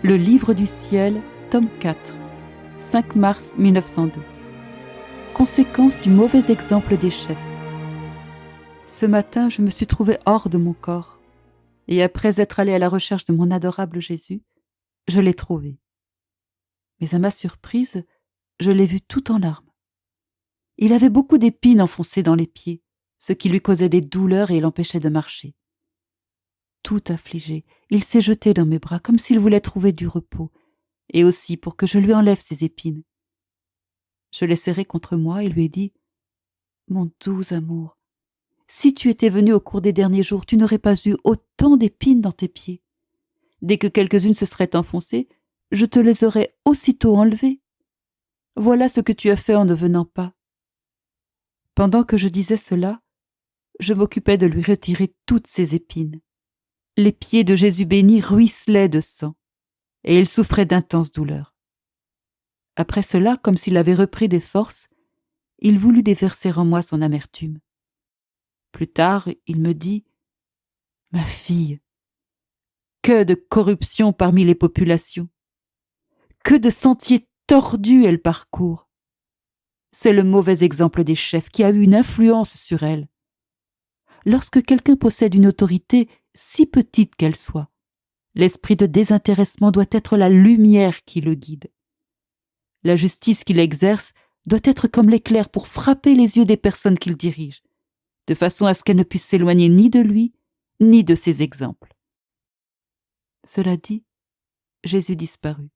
Le livre du ciel, tome 4, 5 mars 1902. Conséquence du mauvais exemple des chefs. Ce matin, je me suis trouvée hors de mon corps, et après être allée à la recherche de mon adorable Jésus, je l'ai trouvé. Mais à ma surprise, je l'ai vu tout en larmes. Il avait beaucoup d'épines enfoncées dans les pieds, ce qui lui causait des douleurs et l'empêchait de marcher. Tout affligé, il s'est jeté dans mes bras comme s'il voulait trouver du repos, et aussi pour que je lui enlève ses épines. Je l'ai serré contre moi et lui ai dit « Mon doux amour, si tu étais venu au cours des derniers jours, tu n'aurais pas eu autant d'épines dans tes pieds. Dès que quelques-unes se seraient enfoncées, je te les aurais aussitôt enlevées. Voilà ce que tu as fait en ne venant pas. » Pendant que je disais cela, je m'occupais de lui retirer toutes ses épines. Les pieds de Jésus béni ruisselaient de sang, et il souffrait d'intenses douleurs. Après cela, comme s'il avait repris des forces, il voulut déverser en moi son amertume. Plus tard, il me dit « Ma fille, que de corruption parmi les populations! Que de sentiers tordus elle parcourt! C'est le mauvais exemple des chefs qui a eu une influence sur elle. Lorsque quelqu'un possède une autorité, si petite qu'elle soit, l'esprit de désintéressement doit être la lumière qui le guide. La justice qu'il exerce doit être comme l'éclair pour frapper les yeux des personnes qu'il dirige, de façon à ce qu'elles ne puissent s'éloigner ni de lui, ni de ses exemples. » Cela dit, Jésus disparut.